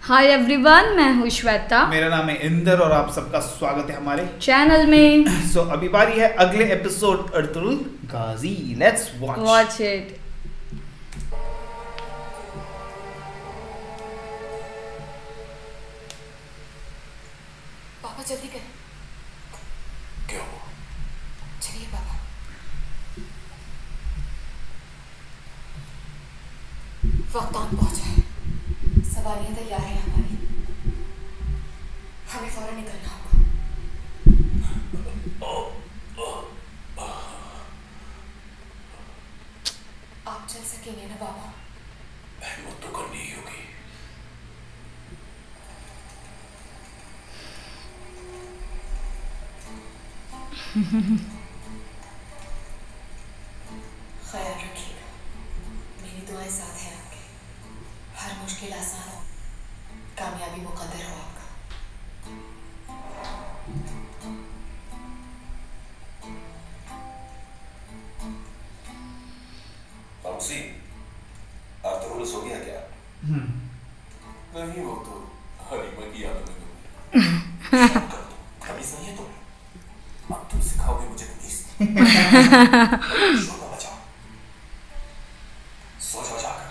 Hi everyone, मैं हूँ श्वेता। मेरा नाम है इंदर और आप सबका स्वागत है हमारे चैनल में। सो अभी बारी है अगले episode Ertugrul Ghazi. Let's watch it. पापा जल्दी करें। क्यों? चलिए पापा। वक्त आन पहुंचा है। सवारियां तैयार हैं हमारी। हमें फौरन निकलना होगा। आप चल सकेंगे ना पापा? हिम्मत तो करनी ही होगी। ख्याल रखिएगा। मेरी दुआएं साथ हैं आपके। हर मुश्किल आसान हो, कामयाबी मुकद्दर हो आपका। मौसी, अर्तुगरुल सो गया क्या? नहीं, वो तो हनीमा की यादों में डूबी। तमीज नहीं है तुम्हें? अब तुम सिखाओगे मुझे तमीज। शोर मचाओ। सो जाओ जाकर।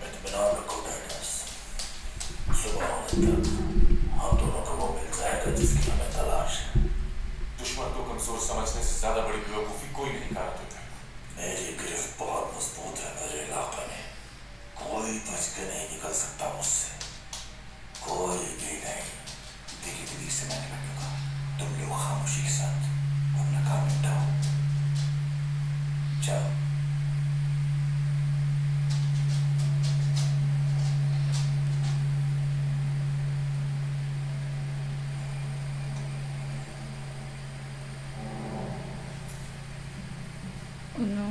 इत्मीनान रखो डैडस। सुबह होने तक हम दोनों को वो मिल जाएगा जिसकी हमें तलाश है। दुश्मन को कमजोर समझने से ज्यादा बड़ी बेवकूफी कोई नहीं कर देता। मेरी गिरफ्त बहुत मजबूत है मेरे इलाके में। कोई बच के नहीं निकल सकता मुझसे, कोई भी नहीं। धीरे धीरे से मैं निकलूंगा। तुम लोग खामोशी के साथ अपना काम निपटाओ। जाओ। Oh no.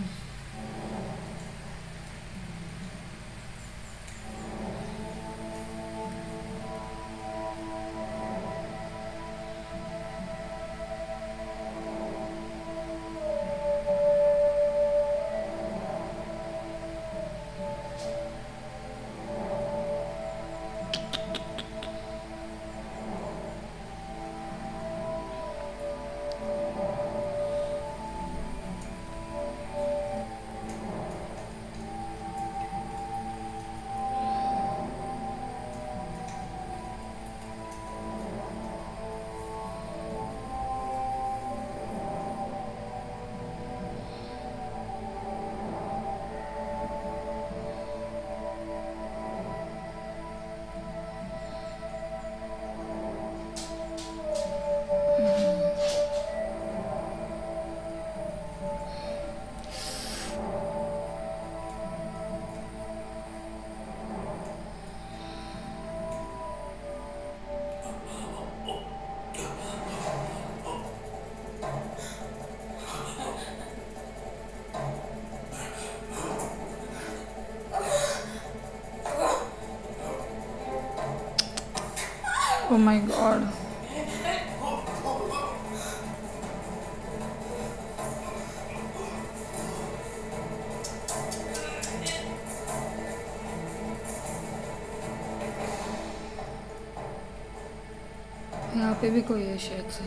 Oh my god. यहाँ पे भी कोई है शायद से।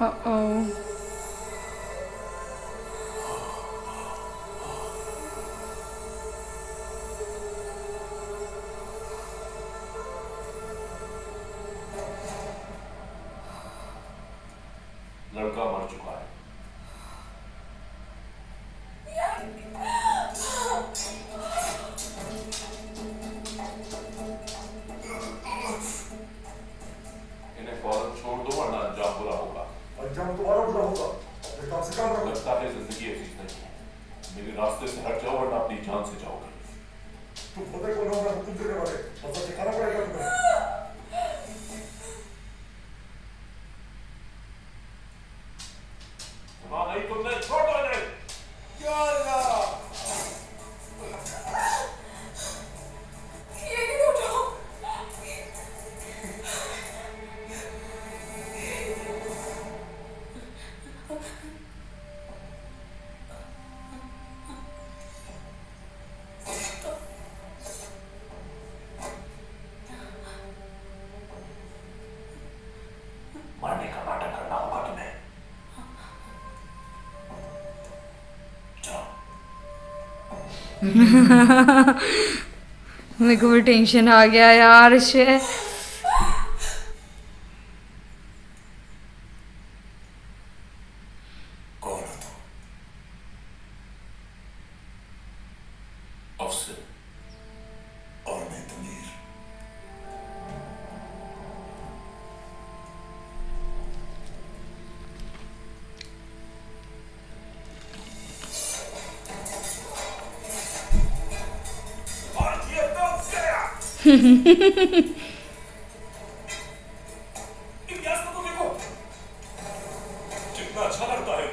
Uh-oh. लड़का मर चुका है। इन्हें फौरन छोड़ दो वरना अंजाम बुरा होगा। अंजाम तुम्हारा बुरा होगा। काम से काम रखो। लगता है जिंदगी अजीज नहीं है। मेरे रास्ते से हट जाओ वरना अपनी जान से जाओगे। तुम होते कौन हो? मैं हुक्म देने वाले। बस सिखाना पड़ेगा तुम्हें। नहीं तुमने छोड़ दो इन्हें। ये क्यों उठाओ? मरने का नाटक करना होगा तुम्हें। मेरे को भी टेंशन आ गया यार इससे। कौन हो तुम? अफसर और मैं तमीर। इतिहास को तो देखो कितना अच्छा लगता है।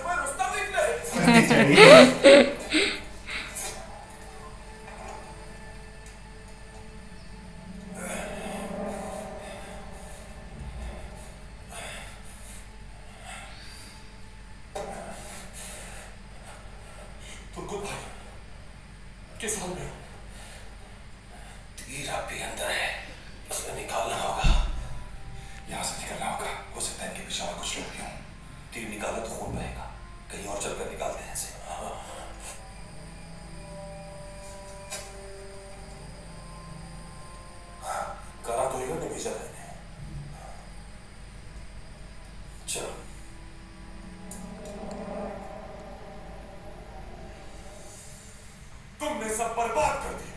रास्ता निकले। तुमको भाई किस हाल में? तीर आप भी अंदर है, उसमें निकालना होगा। यहाँ से निकलना होगा। हो सकता है इनके पीछे और कुछ लोग भी हों। तीर निकाला तो खून बहेगा। कहीं और चलकर निकालते हैं इसे। करा तो इन्होंने भेजा था इन्हें। चलो तुमने सब बर्बाद कर दिया।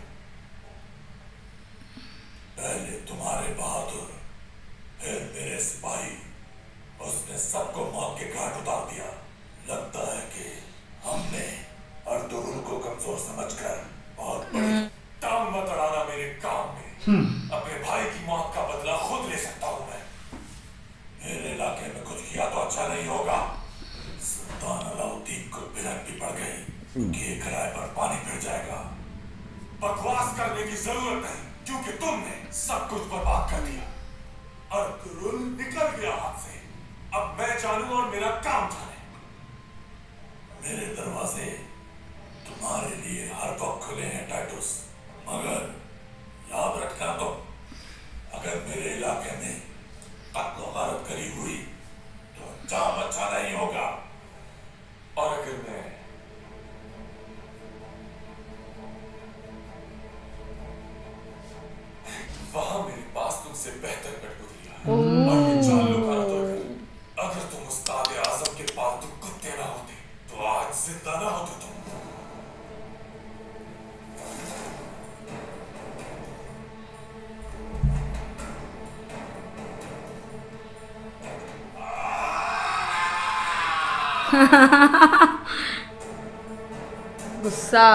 पहले तुम्हारे बहादुर, फिर मेरे सिपाही, उसने सबको मौत के घाट उतार दिया। लगता है कि हमने अर्तुगरुल को कमजोर समझकर बहुत बड़ी टांग मत अड़ाना मेरे काम में। अपने भाई की मौत का बदला खुद ले सकता हूं मैं। मेरे इलाके में कुछ किया तो अच्छा नहीं होगा। सुल्तान अलाउद्दीन को विरक्ति पड़ गई कि किराए पर पानी फिर जाएगा। बकवास करने की जरूरत नहीं क्योंकि तुमने सब कुछ बर्बाद कर दिया। अर्तुगरुल निकल गया हाथ से। अब मैं जानूं और मेरा काम जाने। मेरे दरवाजे तुम्हारे लिए हर वक्त खुले हैं टाइटस, मगर याद रखना तो अगर मेरे इलाके में कत्ल गारत करी हुई तो अंजाम अच्छा नहीं होगा। और अगर मैं वहां मेरे पास तुमसे बेहतर कठपुतलियां हैं। और ये जान लो करा तो अगर तुम उस्ताद आजम के पालतू कुत्ते ना होते तो आज जिंदा ना होते तुम। गुस्सा।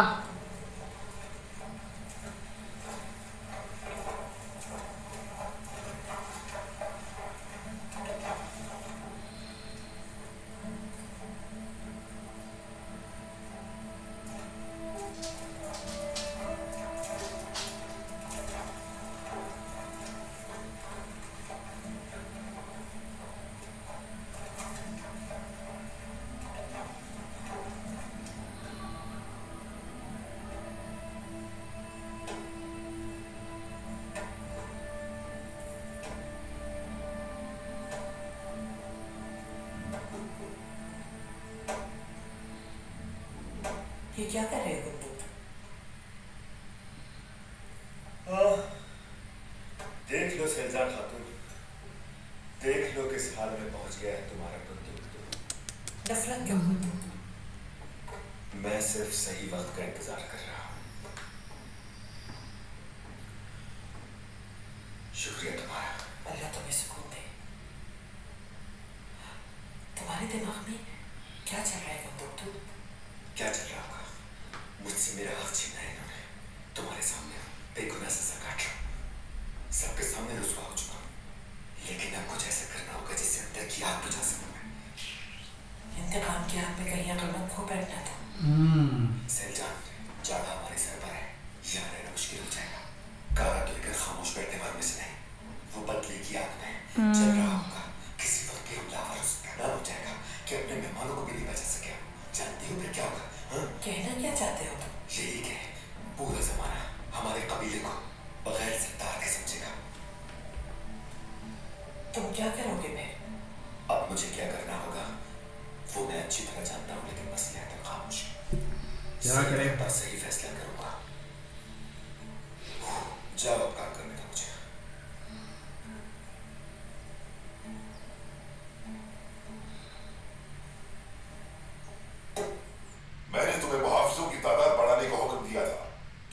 ये क्या कर रहे हो तुम? देख लो सैलजान खातून, देख लो किस हाल में पहुंच गया है तुम्हारा बंदूक। नफरत क्यों करते हो? मैं सिर्फ सही वक्त का इंतजार कर रहा हूं। शुक्रिया तुम्हारा। अल्लाह तुम्हें सुकून दे। तुम्हारे दिमाग में क्या चल रहा है बंदूक? क्या चल रहा होगा? मुझसे मेरा हक छीना है इन्होंने। तुम्हारे सामने बेगुनाह सजा काट रहा हूं, सबके सामने रुसवा हो चुका हूं, लेकिन अब कुछ ऐसा करना होगा जिससे अंदर की आग बुझा सकूं मैं। इंतकाम की आग में कहीं अगर मत खो बैठना था। सैलजान, जाड़ा हमारे सर पर है, यहाँ रहना मुश्किल हो जाएगा। कारा धोकर खामोश बैठने वालों में से नहीं, वो बदले की आग में चल रहा होगा। किसी वक्त भी हमलावर उसका नाम हो जाएगा कि अपने मेहमानों को भी नहीं बचा सके। जानती हो फिर क्या होगा? कहना क्या चाहते हो तुम? यही कि पूरा जमाना हमारे कबीले को बगैर सरदार के समझेगा। तुम क्या करोगे फिर? अब मुझे क्या करना होगा वो मैं अच्छी तरह जानता हूँ, लेकिन मसले है खामोश। क्या करें? पर सही फैसला करूंगा। जाओ अब काम करने दो मुझे। मैंने तुम्हें मुहाफिजों की तादाद बढ़ाने का हुक्म दिया था,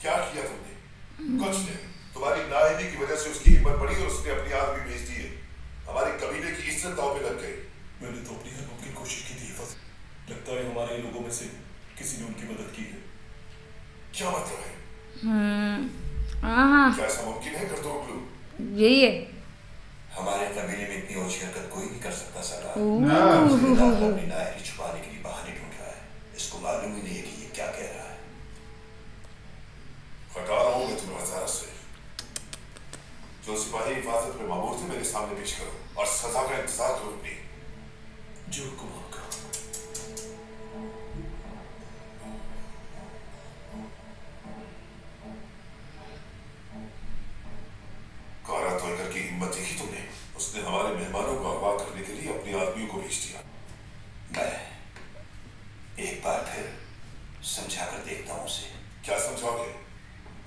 क्या किया तुमने? कुछ नहीं। तुम्हारी नाअहली की वजह से उसकी हिम्मत बढ़ी और उसने अपनी आदमी भेज दिए। हमारे कबीले की इज्जत दांव पे लग गई। मैंने तो अपनी हर मुमकिन कोशिश की थी। लगता है हमारे लोगों में से किसी ने उनकी मदद की है। क्या मतलब है? हाँ क्या ऐसा मुमकिन है कर दो लोग? यही है। हमारे कबीले में इतनी ऊंची हरकत कोई नहीं कर सकता सरदार। अपनी नाअहली छुपाने के लिए बहाने ढूंढ रहा है। इसको मालूम ही नहीं है कि ये क्या कह रहा है। हटा रहा हूं मैं तुम्हें हजारा से। जो सिपाही हिफाजत में मामूर थे मेरे सामने पेश करो और सजा का इंतजार करो अपनी। जो हुक्म आपका। कारा तोयकर की हिम्मत देखी तुमने? उसने हमारे मेहमानों को अगवा करने के लिए अपने आदमियों को भेज दिया। मैं एक बार फिर समझा कर देखता हूँ उसे। क्या समझाओगे?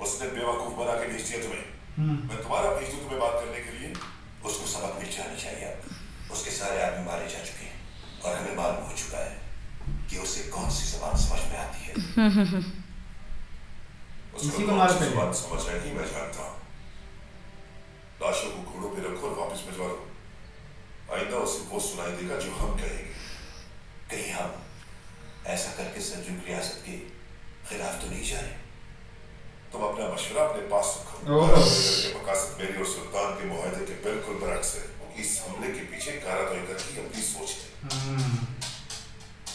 उसने बेवकूफ बना के भेज दिया तुम्हें। मैं तुम्हारा भेज दूं तुम्हें बात करने के लिए? उसको सबक मिल जानी चाहिए। अब उसके सारे आदमी मारे जा चुके हैं और हमें मालूम हो चुका है कि उसे कौन सी जबान समझ में आती है। उसको कौन सी जबान समझ है ही मैं जानता हूँ। लाशों को घोड़ों पे रखो और वापस भिजवा दो। आइंदा उसे वो सुनाई देगा जो हम कहेंगे। कहीं हम ऐसा करके संयुक्त रियासत के खिलाफ तो नहीं जा रहे? तुम अपना मशवरा अपने पास रखो। मकासद मेरी और सुल्तान के मुआहदे के बिल्कुल बरक्स है। इस हमले के पीछे कारा तोयकर की अपनी सोच है।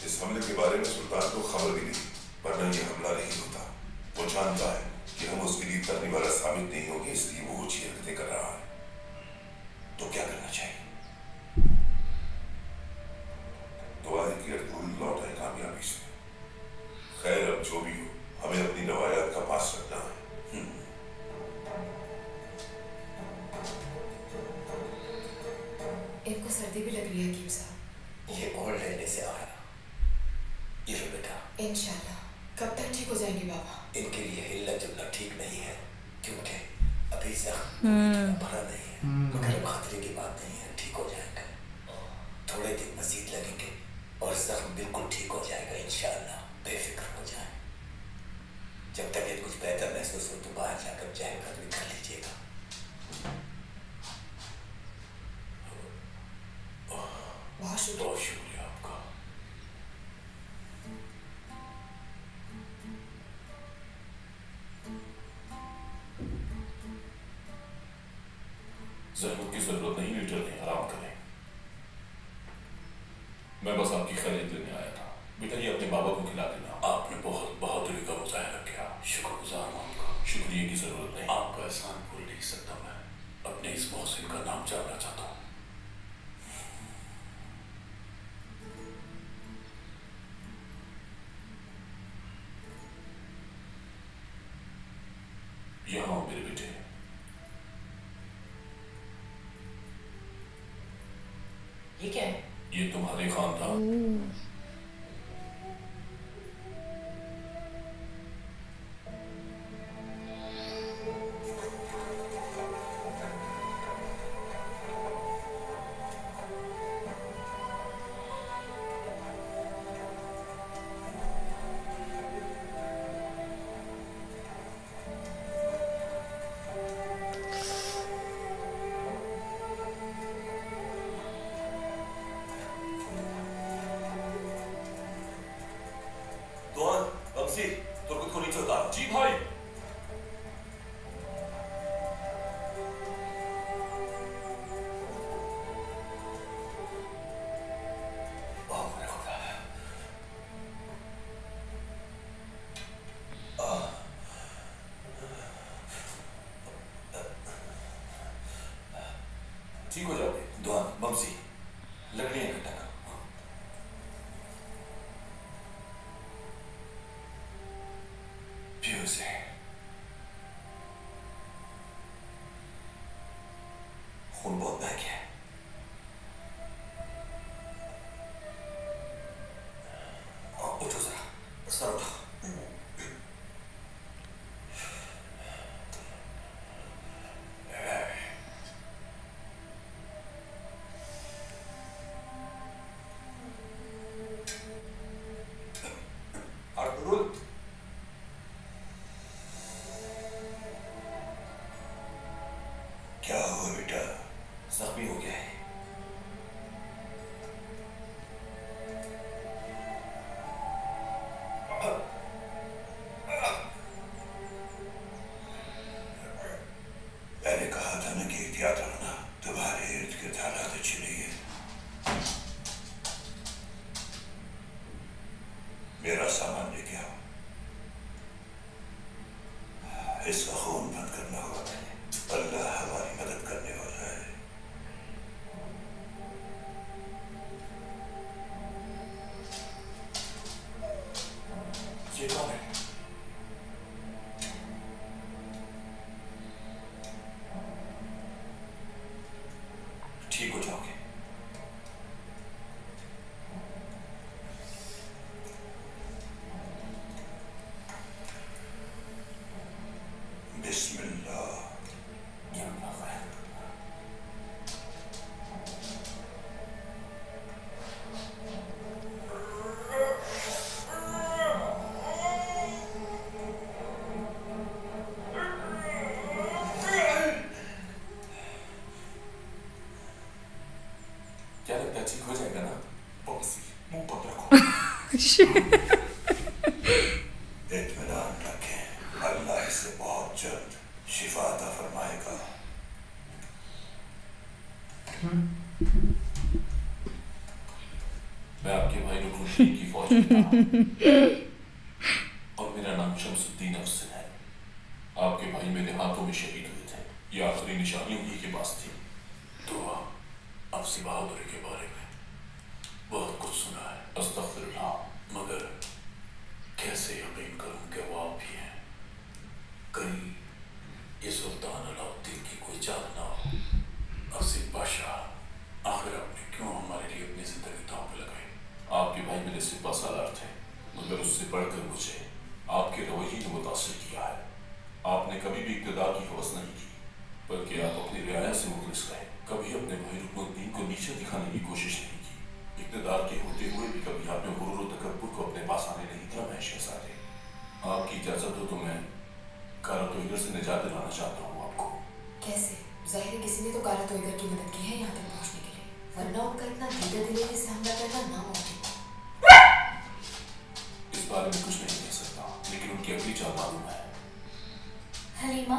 इस हमले के बारे में सुल्तान को खबर भी नहीं, वरना ये हमला नहीं होता। वो जानता है कि हम उसके लिए करने वाला साबित नहीं होंगे, इसलिए वो ऊंची हरकतें कर रहा है। तो क्या करना चाहिए? दुआ है कि अब्दुल लौट आए कामयाबी से। खैर अब जो भी हो, हमें अपनी रवायत का पास रखना है। इनको सर्दी भी लग रही है हकीम साहब। ये और रहने से आ रहा। ये लो बेटा। इंशाल्लाह। कब तक ठीक हो जाएंगे बाबा? इनके लिए हिलना जुलना ठीक नहीं है, क्योंकि अभी जख्म भरा नहीं है, मगर अब खतरे की बात नहीं है, ठीक हो जाएगा। थोड़े दिन मजीद लगेंगे और जख्म बिल्कुल ठीक हो जाएगा इंशाअल्लाह। बेफिक्र हो जाए। जब तक ये कुछ बेहतर महसूस हो तो बाहर जाकर चहलकदमी कर लीजिएगा। बहुत शुक्रिया। बहुत शुक्रिया आपका। जहमत की जरूरत नहीं, लेटर नहीं, आराम करें। मैं बस आपकी खैरियत लेने आया था। बेटा ये अपने बाबा को खिला देना। आपने बहुत बहादुरी का मुजाहरा किया, शुक्रगुजार हूं आपका। शुक्रिया की जरूरत नहीं, आपका एहसान भूल नहीं सकता। मैं अपने इस मोहसिन का नाम जानना चाहता हूँ। यहाँ मेरे बेटे। ये क्या है? ये तुम्हारे खानदान। लकड़ियां इकट्ठा करो। फ्यूज है। खून बहुत बह गया है। उठो जरा, सर उठो। क्या हुआ बेटा? जख्मी हो गया है। मैंने कहा था ना कि एहतियात रखना। तुम्हारे इर्द गिर्द हालात अच्छी नहीं है। मेरा सामान लेके आओ। इसका खून बंद करना होगा। अल्लाह हमारी मदद करने वाला है। ये कौन है? ठीक हो जाओगे। बिस्मिल्लाह। ये अल्लाह है। क्या लगता है ठीक हो जाएगा ना? बॉक्सी, मुंह बंद रखो। इत्मीनान रखें। अल्लाह इसे बहुत जल्द शिफा अता फरमाएगा। मैं आपके भाई रुकनुद्दीन की फौज में था और मेरा नाम शमसुद्दीन अफसन है। आपके भाई मेरे हाथों में शहीद हुए थे। ये आखिरी निशानी उन्हीं के पास थी। तो आपसे बहादुरी के बारे में बहुत कुछ सुना है। अस्तगफिरुल्लाह, मगर कैसे यकीन करूं कि वो आप भी हैं? कहीं ये सुल्तान अलाउद्दीन की कोई चाल ना हो। असीम बादशाह, आखिर आपने क्यों हमारे लिए अपनी जिंदगी दांव पे लगाई? आपके भाई मेरे सिपा सालार थे, मगर उससे बढ़कर मुझे आपके रवैये ने मुतासिर किया है। आपने कभी भी इक़्तिदार की हवस नहीं की, बल्कि आप अपनी रियाया से मुखलिस रहे। कभी अपने भाई रुकनुद्दीन को नीचे दिखाने की कोशिश नहीं की। इक़्तिदार के होते हुए भी कभी आपने गुरूर और तकब्बुर को अपने पास आने नहीं दिया। मैं शहजादे, आपकी इजाजत हो तो मैं कारा तोइगर से निजात दिलाना चाहता हूँ आपको। कैसे? जाहिर है किसी ने तो कारा तोइगर की मदद की है यहाँ तक पहुँचने के लिए, वरना उनका इतना धीरे धीरे से हमला करना नामुमकिन। इस बारे में कुछ नहीं कह सकता, लेकिन उनकी अगली चाल मालूम है। हलीमा,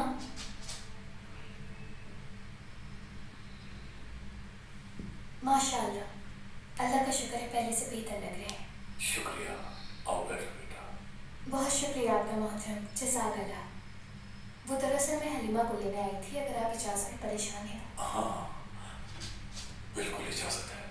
माशाअल्लाह, अल्लाह का शुक्र है पहले से बेहतर लग रहे हैं। शुक्रिया। आओ बैठो बेटा। बहुत शुक्रिया आपका मोहतरम, जज़ाकल्लाह। वो दरअसल मैं हलीमा को लेने आई थी, अगर आप इजाज़त में परेशान हैं। हाँ, बिल्कुल इजाजत है।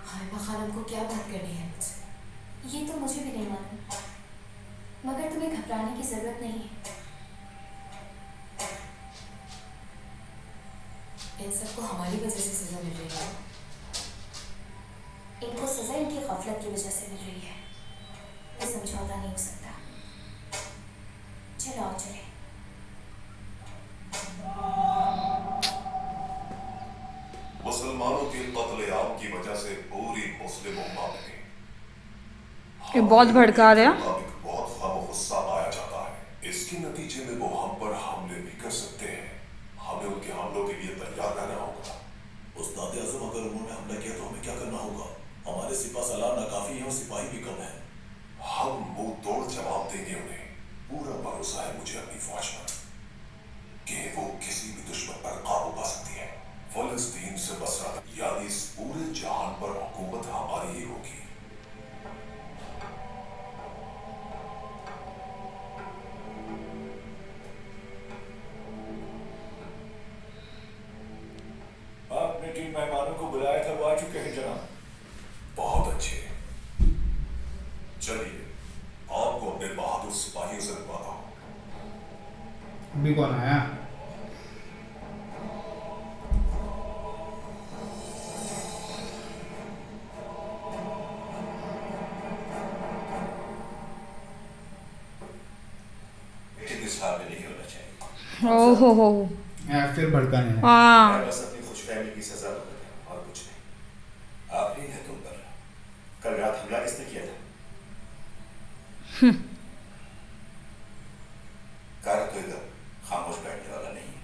हलीमा खानम को क्या बात करनी है मुझसे, ये तो मुझे भी नहीं मालूम, मगर तुम्हें घबराने की जरूरत नहीं है। इन सबको हमारी वजह से सजा मिल रही है। इनको सजा इनकी गफलत की वजह से मिल रही है। ये समझौता नहीं हो सकता। चलो आओ चले। मुसलमानों के कत्लेआम की वजह से पूरी मुस्लिम उम्मा में ये बहुत भड़का रहे हैं। बहुत गम और गुस्सा पाया जाता है। इसके नतीजे में वो हम पर हमले भी कर सकते हैं। हमें उनके हमलों के लिए तैयार रहना होगा। उस्ताद आज़म, अगर उन्होंने हमला किया तो हमें क्या करना होगा? हमारे सिपा सालार नाकाफी हैं और सिपाही भी कम है। हम मुंह तोड़ जवाब देंगे उन्हें। पूरा भरोसा है मुझे अपनी फौज पर कि वो किसी भी दुश्मन पर काबू पा सकती है। फलस्तीन से बसरा मेहमानों को बुलाया था वो आ चुके हैं जनाब। बहुत अच्छे। चलिए आपको अपने बहादुर सिपाहियों से मिलवाता हूँ। अभी कौन आया? इस हाल में नहीं होना चाहिए। ओहो फिर भड़काने हैं। हाँ मैं बस अपनी खुशफहमी की सजा भुगत रहा हूं और कुछ नहीं। आप नहीं है तुम पर। कल रात हमला किसने किया था? कार तो एकदम खामोश बैठने वाला नहीं है।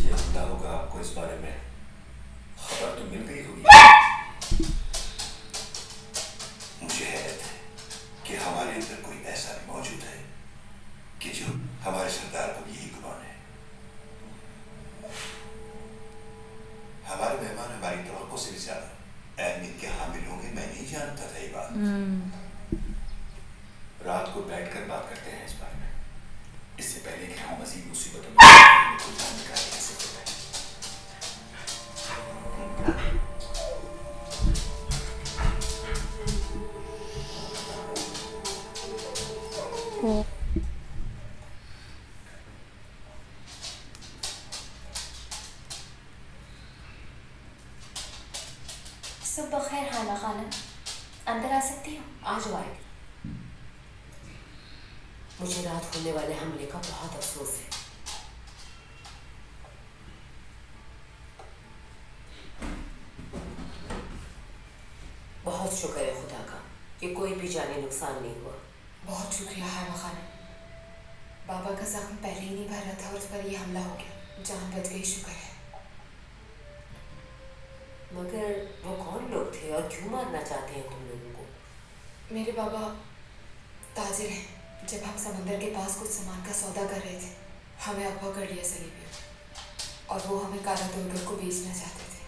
ये हमला होगा, आपको इस बारे में खबर तो मिल गई होगी। मुझे हैरत है कि हमारे अंदर कोई ऐसा भी मौजूद है कि जो हमारे सरदार को यही गुमान है। हमारे मेहमान हमारी तवक्को से भी ज्यादा अहमियत के हामिल होंगे, मैं नहीं जानता था ये बात। रात को बैठकर बात करते हैं इस बारे में, इससे पहले कि हम मजीद मुसीबतों में कोई जान निकाल कैसे होता है। सुबह खैर हाना खानम, अंदर आ सकती हो? आ जाओ आएगी। मुझे रात होने वाले हमले का बहुत अफसोस है। बहुत शुक्र है खुदा का कि कोई भी जानी नुकसान नहीं हुआ। बहुत शुक्रिया हाना खानम। बाबा का जख्म पहले ही नहीं भरा था और उस पर यह हमला हो गया। जान बच गई, शुक्र है। मगर वो कौन लोग थे और क्यों मारना चाहते हैं तुम लोगों को? मेरे बाबा ताजिर हैं। जब हम समंदर के पास कुछ सामान का सौदा कर रहे थे, हमें अगवा कर लिया सलीबियों और वो हमें कारा तोड़कर को बेचना चाहते थे।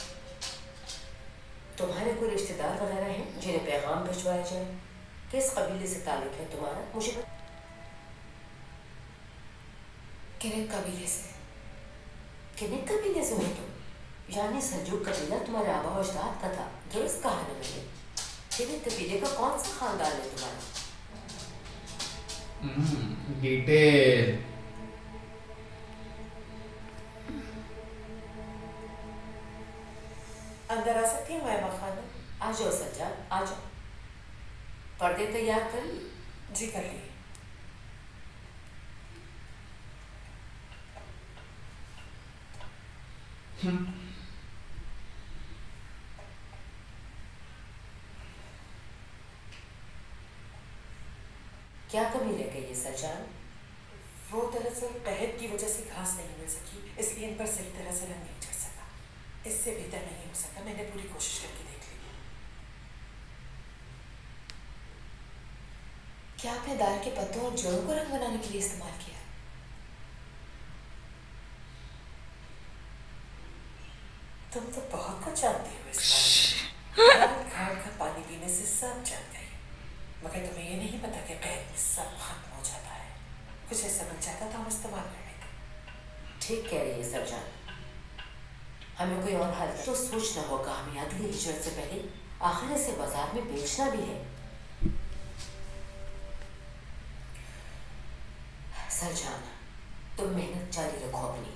तुम्हारे कोई रिश्तेदार वगैरह हैं जिन्हें पैगाम भिजवाया जाए? किस कबीले से ताल्लुक है तुम्हारा? मुझे किरण कबीले से। किन्हीं कबीले से हो तुम? यानी सल्जूक कबीला तुम्हारे आबा और अजदाद का था। दुरुस्त कहा ना मैंने। किन्हीं कबीले का कौन सा खानदान है तुम्हारा? डिटेल। अंदर आ सकती हूँ मैं खाना? आ जाओ सज्जाद, आ जाओ। पर्दे तैयार कर ली? जी कर लिए। क्या कमी रह गई है सज्जाद? वो दरअसल तहत की वजह से घास नहीं मिल सकी, इसलिए इन पर सही तरह से रंग नहीं चढ़ सका। इससे बेहतर नहीं हो सका। मैंने पूरी कोशिश करके देख ली। क्या आपने दाल के पत्तों और जड़ों को रंग बनाने के लिए इस्तेमाल किया? तुम तो बहुत कुछ जानती हो इस बारे में। घाट का पानी पीने से सब जान गई, मगर तुम्हें ये नहीं पता कि कैद में सब खत्म हो जाता है। कुछ ऐसा बन जाता तो हम इस्तेमाल कर लेते। ठीक कह रही है सरजान। हमें कोई और हल तो सोचना होगा। हमें अगली हिजरत से पहले आखिर इसे बाजार में बेचना भी है। सरजान, तुम मेहनत जारी रखो अपनी।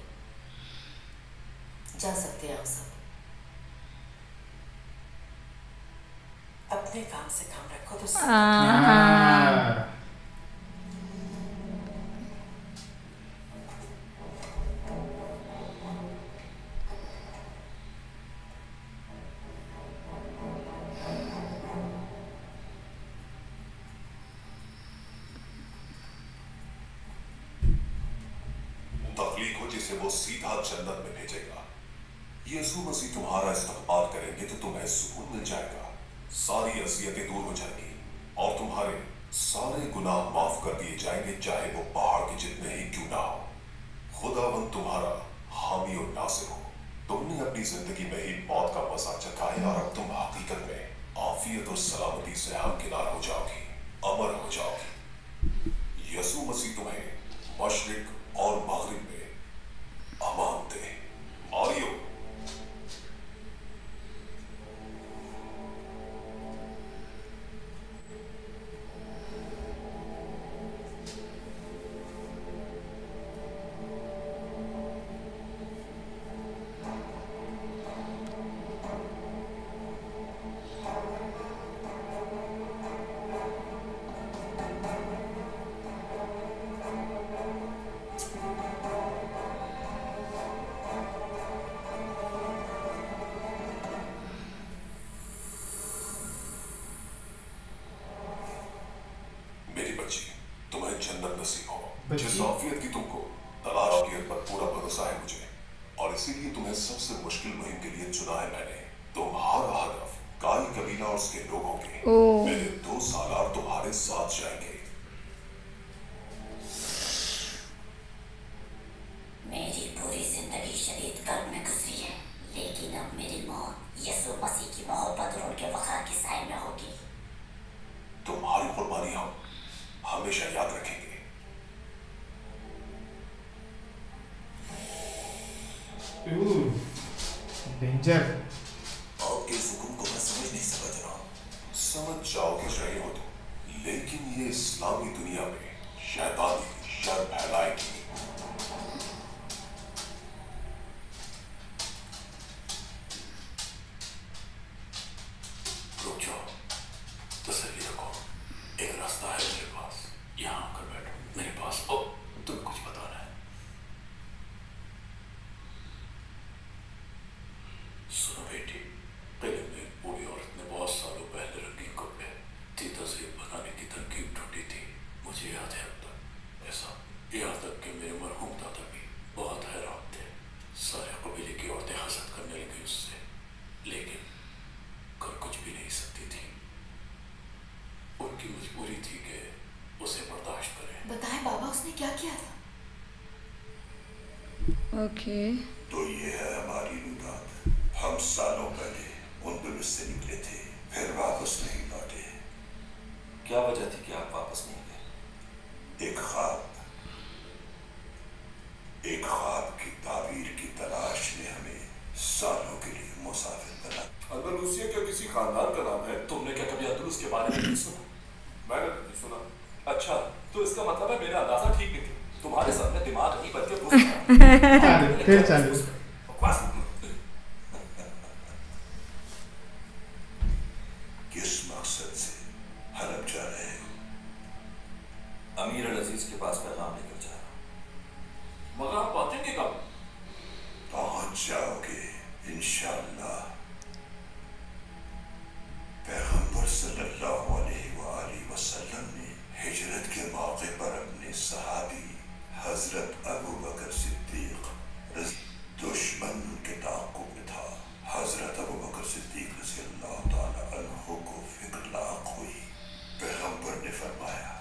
जा सकते हैं हम सब। अपने काम से काम रखो तो तख्लीक हो जिसे वो सीधा जन्नत में भेजेगा। यीशु मसीह तुम्हारा इस्तकबाल करेंगे तो तुम्हें सुकून मिल जाएगा, सारी अज़ियतें दूर हो जाएंगी और तुम्हारे सारे गुनाह माफ कर दिए जाएंगे, चाहे वो पहाड़ के जितने ही क्यों ना हो। खुदावंद तुम्हारा हामी और नासिर हो। तुमने अपनी जिंदगी में ही मौत का मजा चखा है और अब तुम हकीकत में आफियत और सलामती से हमकिनार हो जाओगी, अमर हो जाओगी। यीशु मसीह तुम्हें मशरिक और मगरिब में जिस आफियत की तुमको तलाशियत पर पूरा भरोसा है मुझे, और इसीलिए तुम्हें सबसे मुश्किल मुहिम के लिए चुना है मैंने। तुम्हारा हदफ काई कबीला और उसके लोगों के मेरे 2 सालार तुम्हारे साथ जाएंगे। मेरी पूरी जिंदगी शदीद कर्ब में गुजरी है, लेकिन अब मेरी मौत यीशु मसीह की मोहब्बत और उनके वक़ार के साए में होगी। तुम्हारी कुर्बानी हम हमेशा याद रखेंगे। डेंजर। आपके इस हुक्म को मैं समझ नहीं समझ रहा हूँ। समझ जाओगे रहे हो तुम, लेकिन ये इस्लामी दुनिया में शैतानी शर फैलाएगी। रुक जाओ, तसल्ली रखो, एक रास्ता है मेरे पास। यहाँ आकर बैठो मेरे पास। ओ, तुम्हें कुछ बताना है? सुनो बेटी, पहले में एक बूढ़ी औरत ने बहुत सालों पहले रंगीन कपड़े थी तस्वीर बनाने की तरकीब ढूंढी थी। मुझे याद है अब तक ऐसा, यहाँ तक कि मेरे मरहूम दादा भी बहुत हैरान थे। सारे कबीले की औरतें हसद करने लगी उससे, लेकिन कर कुछ भी नहीं सकती थी। उनकी मजबूरी थी कि उसे बर्दाश्त करें। बताएं बाबा, उसने क्या किया था? ओके। तो ये है हमारी रुदात। हम सालों पहले उन दुनिया से निकले थे, फिर वापस नहीं लौटे। क्या वजह थी कि आप वापस नहीं गए? एक ख्वाब की ताबीर की तलाश ने हमें सालों के लिए मुसाफिर बना। अंदालूसिया क्या किसी खानदान का नाम है? तुमने क्या कभी अंदलूस के बारे में नहीं सुना? मैंने नहीं सुना। अच्छा, तो इसका मतलब है मेरा अंदाजा ठीक नहीं था। तुम्हारे सर में दिमाग नहीं बल्कि घुस गया। फिर चालू। बकवास। किस मकसद से हलब जा रहे हो? अमीर अल अजीज के पास पैगाम लेकर जा रहा हूं। मगर आप पहुंचेंगे कब? पहुंच जाओगे इंशाअल्लाह। पैगंबर सल्लल्लाहु अलैहि वसल्लम ने हिजरत के मौके पर अपने सहाबी हजरत अबू बकर सिद्दीक दुश्मन के ताक़ुब में था। हजरत अबू बकर सिद्दीक रज़ियल्लाहु ताला अन्हु को फिक्र लाक हुई। पैगंबर ने फरमाया,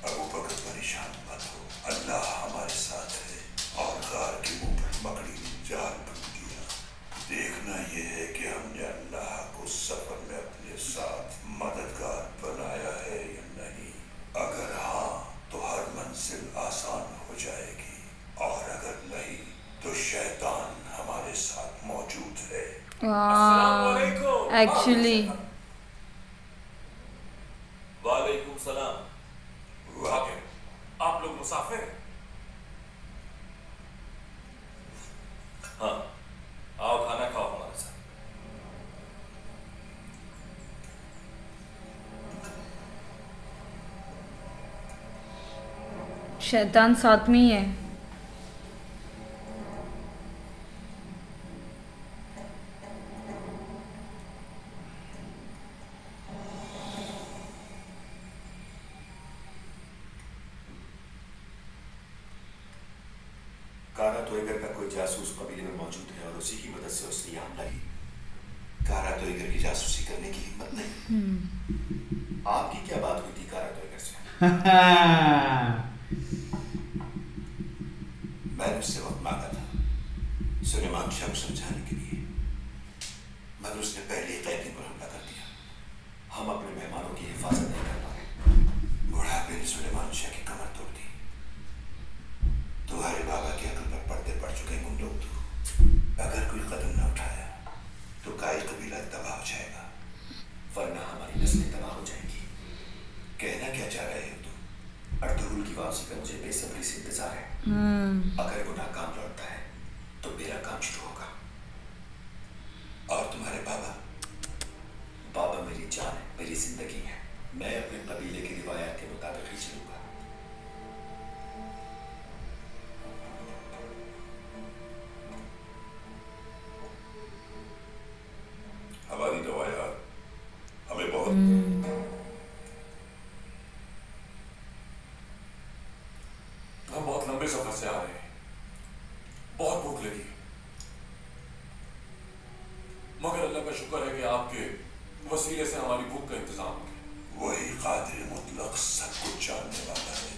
अबू बकर परेशान मत हो, अल्लाह हमारे साथ है। और गार के मुंह पर मकड़ी ने जाल बुन दिया। देखना यह है कि हमने अल्लाह को सफर में अपने साथ मददगार बनाया है या नहीं। अगर हाँ तो हर मंजिल आसान हो जाएगी, और अगर नहीं तो शैतान हमारे साथ मौजूद है। एक्चुअली वालेकुम सलाम। वाक़ई आप लोग मुसाफिर हैं? हाँ, आओ खाना खाओ हमारे साथ। शैतान साथ में ही है। कारा तोयगर का कोई जासूस कबीले में मौजूद है और उसी की मदद से उसने यह हमला किया। कारा तोयगर की जासूसी करने की हिम्मत नहीं। आपकी क्या बात हुई थी कारा तोयगर से? मैंने उससे वक्त मांगा था सुलेमान शाह को समझाने के लिए, मगर उसने पहले ही कैदी पर हमला कर दिया। हम अपने मेहमानों की हिफाजत नहीं कर पाए। बुढ़ापे ने सुलेमान शाह की कमर तोड़ दी। तुम्हारे बाबा की अकल पर पर्दे पड़ चुके हैं उन लोग। अगर कोई कदम न उठाया तो कायल कबीला तबाह हो जाएगा, वरना हमारी नस्लें तबाह हो जाएंगी। कहना क्या चाह रहे हो तुम? अर्तुगरुल की वापसी का मुझे बेसब्री से इंतजार है। अगर वो नाकाम लौटता है तो मेरा काम शुरू होगा। और तुम्हारे बाबा? बाबा मेरी जान है, मेरी जिंदगी है। मैं अपने कबीले की रिवायत के मुताबिक ही चलूंगा। हमारी रवायात हमें बहुत हम लंबे सफर से आ रहे हैं, बहुत भूख लगी है, मगर अल्लाह का शुक्र है कि आपके वसीले से हमारी भूख का इंतजाम हो गया। वही कादिर मुतलक सब कुछ जानने वाला है।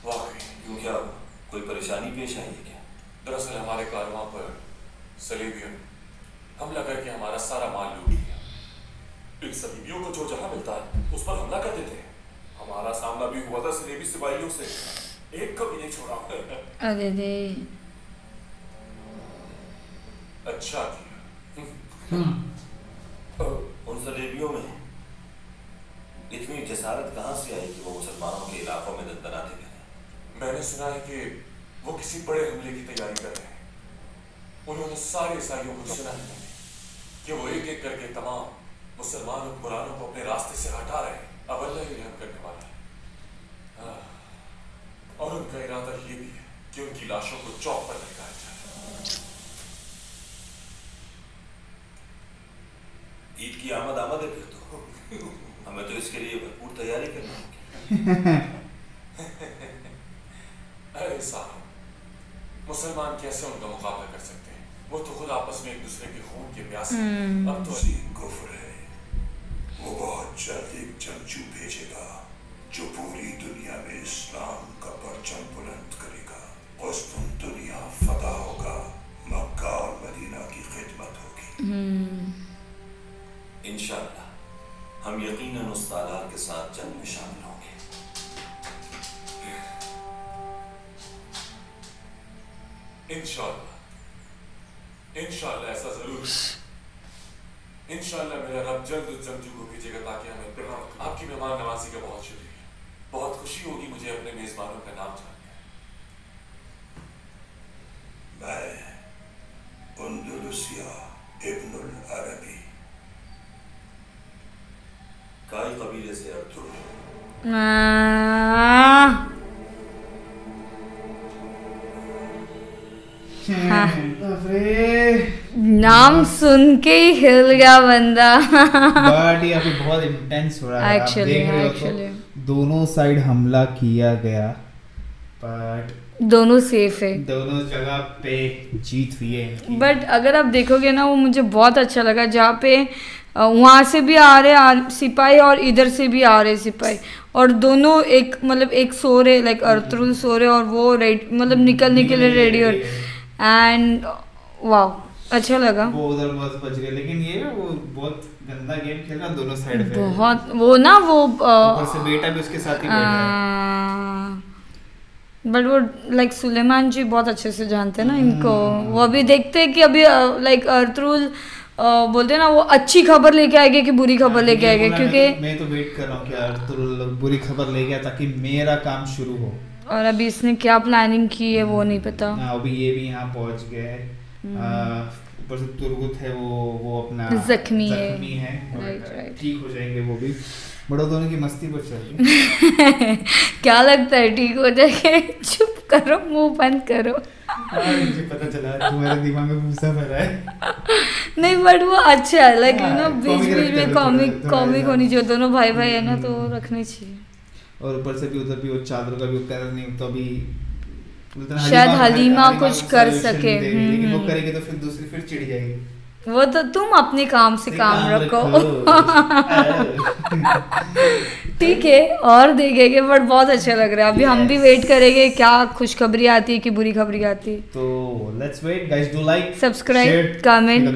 वाकई क्यों, क्या हुआ? कोई परेशानी पेश आई है क्या? दरअसल हमारे कारवां पर सलीबियों ने हमला करके हमारा सारा माल लूट लिया। इन सलीबियों को जो जहां मिलता है उस पर हमला कर देते हैं। हमारा सामना भी हुआ था सलीबी सिपाहियों से, एक को भी नहीं छोड़ा। अरे रे, अच्छा किया। उन सलेबियों में इतनी जसारत कहाँ से आई कि वो मुसलमानों के इलाकों में दंदनाते करें? मैंने सुना है कि वो किसी बड़े हमले की तैयारी कर रहे हैं। उन्होंने सारे ईसाइयों को सुना है कि वो एक एक करके तमाम मुसलमान हुक्मरानों को अपने रास्ते से हटा रहे हैं। अब अल्लाह ही रहम करने वाला है। और उनका इरादा ये भी है कि उनकी लाशों को चौक पर लटकाया जाए। ईद की आमद है फिर तो हमें तो इसके लिए भरपूर तैयारी करनी होगी। अरे साहब, मुसलमान कैसे उनका मुकाबला कर सकते हैं? वो तो खुद आपस में एक दूसरे के खून के प्यासे हैं। अब तो कुफ्र है। वो बहुत जल्द एक जंगजू भेजेगा जो पूरी दुनिया में इस्लाम का परचम बुलंद करेगा। दुनिया फतह होगा, मक्का और मदीना की खिदमत होगी। इंशाअल्लाह हम यकीनन उस तालाब के साथ जंग में शामिल होंगे। इंशाअल्लाह ऐसा जरूर है। इंशाअल्लाह मेरा रब जल्द उस जंगजू को भेजेगा ताकि हमें इम्तिहान। आपकी मेहमान नवाजी का बहुत शुक्रिया। बहुत खुशी होगी मुझे अपने मेजबानों का नाम जानकर। मैं अंदलुसिया इब्नुल अरबी, काई कबीले से अर्तुल। नाम सुन के ही हिल गया बंदा। बट ये अभी बहुत इंटेंस हो रहा है। आप देख रहे हो तो दोनों साइड हमला किया गया, बट दोनों सेफ है, दोनों जगह पे जीत हुई है। बट अगर आप देखोगे ना, वो मुझे बहुत अच्छा लगा जहाँ पे वहाँ से भी आ रहे सिपाही और इधर से भी आ रहे सिपाही, और दोनों एक मतलब एक सो रहे, लाइक अर्तुल सो रहे और वो मतलब निकलने के लिए रेडी और एंड वाह अच्छा लगा। वो उधर बस बच गए, लेकिन ये वो बहुत गंदा गेम खेल रहा दोनों साइड पे। बहुत वो ना वो ऊपर से बेटा भी उसके साथ ही बैठा है। बट वो लाइक सुलेमान जी बहुत अच्छे से जानते हैं ना इनको। वो अभी देखते हैं कि अभी लाइक अर्तुल बोलते हैं ना, वो अच्छी खबर लेके आएंगे कि बुरी खबर लेके आएंगे, क्योंकि मैं तो वेट कर रहा हूँ कि अर्तुल बुरी खबर लेके आए ताकि मेरा काम शुरू हो। और अभी इसने क्या प्लानिंग की है वो नहीं पता। अभी ये भी यहाँ पहुँच गए। ऊपर से तुर्गुत है, वो अपना जख्मी है। राइट, ठीक हो जाएंगे वो भी। बड़ों दोनों की मस्ती पर चल रही। क्या लगता है ठीक हो जाएंगे? चुप करो, मुंह बंद करो। मुझे पता चला तुम्हारे दिमाग में भूसा भरा है। नहीं बट वो अच्छा है, लाइक यू नो बीच बीच में कॉमिक होनी चाहिए। दोनों भाई भाई है ना, तो रखनी चाहिए। और ऊपर से भी उधर भी वो चादर का भी कलर नहीं, तो अभी शायद हलीमा कुछ कर सके, लेकिन वो करेगी तो फिर दूसरी फिर चिढ़ जाएगी। वो तो तुम अपने काम से काम रखो। ठीक है, और देखेंगे, बट बहुत अच्छा लग रहा है। अभी हम भी वेट करेंगे क्या खुशखबरी आती है कि बुरी खबरी आती है। तो let's wait guys, do like, subscribe, comment.